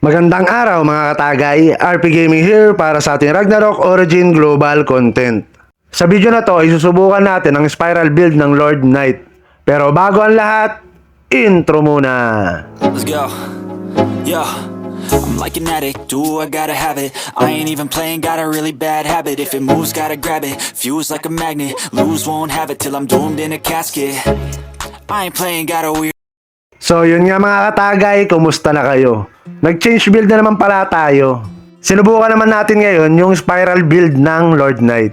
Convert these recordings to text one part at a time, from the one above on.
Magandang araw mga katagay, RP Gaming here para sa ating Ragnarok Origin Global Content. Sa video na to ay susubukan natin ang spiral build ng Lord Knight. Pero bago ang lahat, intro muna! Let's go. Yo, I'm like an addict, do I gotta have it. I ain't even playing, got a really bad habit. If it moves, gotta grab it, fuse like a magnet. Lose, won't have it till I'm doomed in a casket. I ain't playing, got a weird. So yun nga mga katagay, kumusta na kayo? Nag-change build na naman pala tayo. Sinubukan naman natin ngayon yung spiral build ng Lord Knight.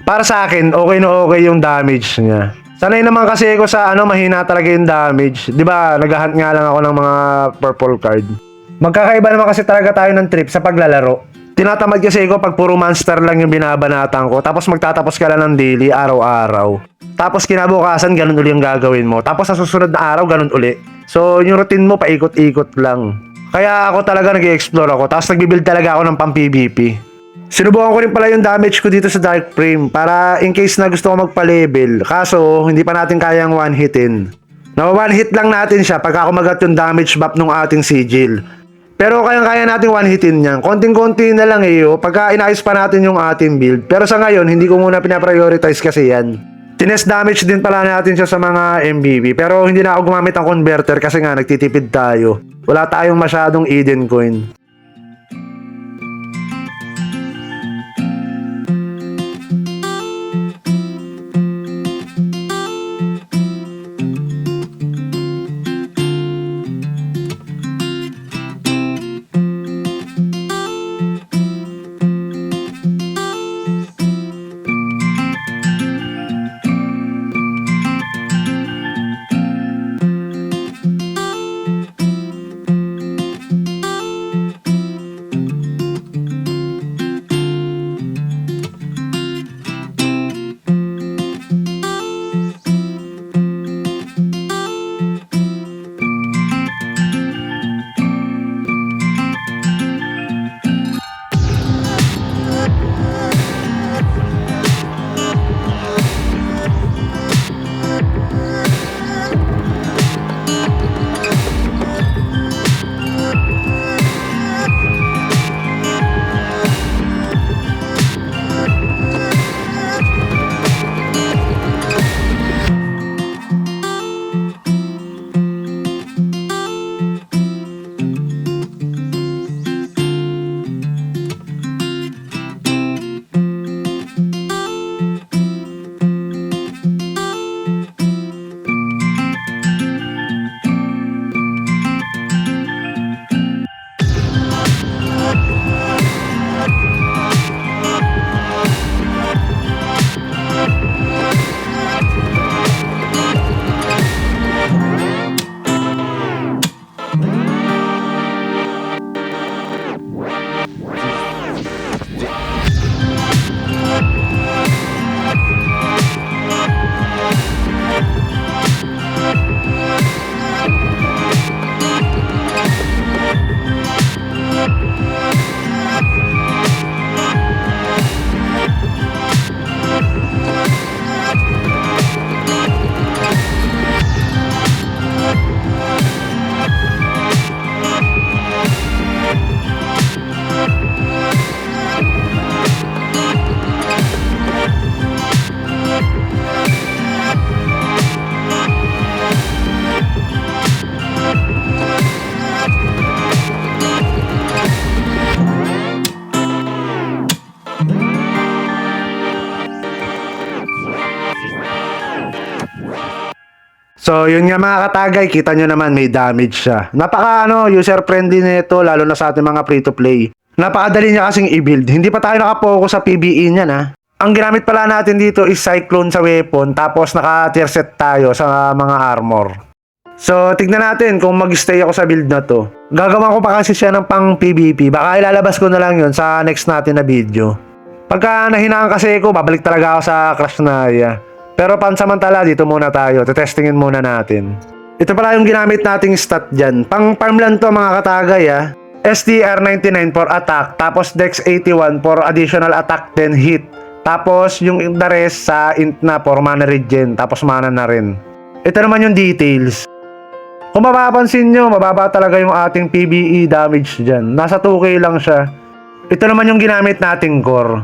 Para sa akin, okay na okay yung damage niya. Sanay naman kasi ako sa mahina talaga yung damage. 'Di ba? Naghahunt nga lang ako ng mga purple card. Magkakaiba naman kasi talaga tayo ng trip sa paglalaro. Tinatamad kasi ako pag puro monster lang yung binabanatan ko. Tapos magtatapos ka lang ng daily, araw-araw. Tapos kinabukasan, ganun uli yung gagawin mo. Tapos sa susunod na araw, ganun uli. So, yung routine mo, paikot-ikot lang. Kaya ako talaga nag-i-explore ako. Tapos nagbibuild talaga ako ng pang-PvP. Sinubukan ko rin pala yung damage ko dito sa Dark Frame para in case na gusto ko magpa-level. Kaso, hindi pa natin kayang one-hitin. Na-one-hit lang natin siya pagka kumagat yung damage buff ng ating sigil. Pero kayang-kaya natin one-hitin yan. Konting-konti na lang pagka inayos pa natin yung ating build. Pero sa ngayon, hindi ko muna pinaprioritize kasi yan. Tines damage din pala natin siya sa mga MVP. Pero hindi na ako gumamit ng converter kasi nga nagtitipid tayo. Wala tayong masyadong Eden coin. So, yun nga mga katagay, kita nyo naman may damage siya. Napaka user-friendly nito, lalo na sa ating mga free-to-play. Napakadali niya kasing i-build. Hindi pa tayo nakapokus sa PvE niyan ha. Ang ginamit pala natin dito is Cyclone sa weapon, tapos naka-tier set tayo sa mga armor. So, tignan natin kung mag-stay ako sa build na to. Gagawa ko pa kasi siya ng pang PvP. Baka ilalabas ko na lang yun sa next natin na video. Pagka nahinaan kasi ako, babalik talaga ako sa Crash Naya. Pero pansamantala, dito muna tayo. Tetestingin muna natin. Ito pala yung ginamit nating stat dyan. Pang farm lang to mga katagay STR 99 for attack. Tapos Dex 81 for additional attack 10 hit. Tapos yung the rest sa int na for mana regen. Tapos mana na rin. Ito naman yung details. Kung mapapansin nyo, mababa talaga yung ating PBE damage dyan. Nasa 2k lang siya. Ito naman yung ginamit nating core.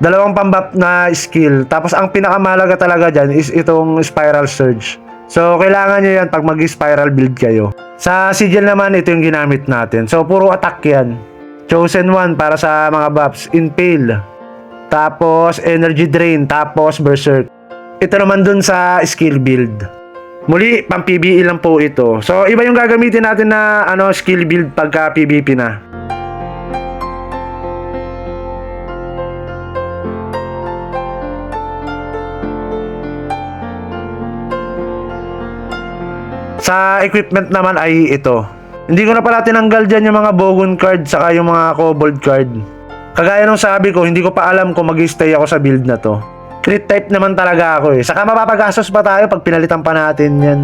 Dalawang pambap na skill. Tapos ang pinakamalaga talaga dyan is itong Spiral Surge. So kailangan nyo yan pag mag-spiral build kayo. Sa Sigil naman, ito yung ginamit natin. So puro attack yan. Chosen one para sa mga buffs. Impale. Tapos Energy Drain. Tapos Berserk. Ito naman dun sa skill build. Muli, pang PBE lang po ito. So, iba yung gagamitin natin na skill build pagka PVP na. Sa equipment naman ay ito. Hindi ko na pala tinanggal dyan yung mga Bogon card saka yung mga Kobold card. Kagaya nung sabi ko, hindi ko pa alam kung mag-stay ako sa build na to. Crit type naman talaga ako eh. Saka mapapagastos pa tayo pag pinalitan pa natin yan.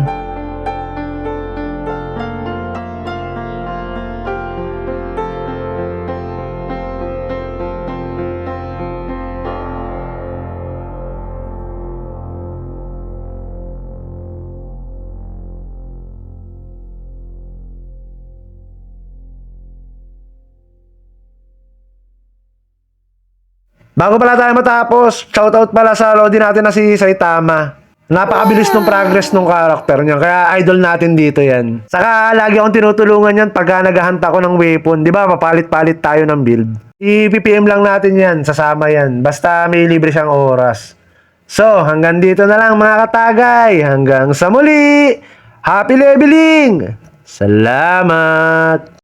Bago pala tayo matapos, shoutout pala sa Lodi natin na si Saitama. Napakabilis ng progress ng karakter niya, kaya idol natin dito yan. Saka lagi akong tinutulungan yan pagka naghahanta ko ng weapon. Di ba, mapalit-palit tayo ng build. I-PPM lang natin yan, sasama yan. Basta may libre siyang oras. So, hanggang dito na lang mga katagay. Hanggang sa muli! Happy leveling! Salamat!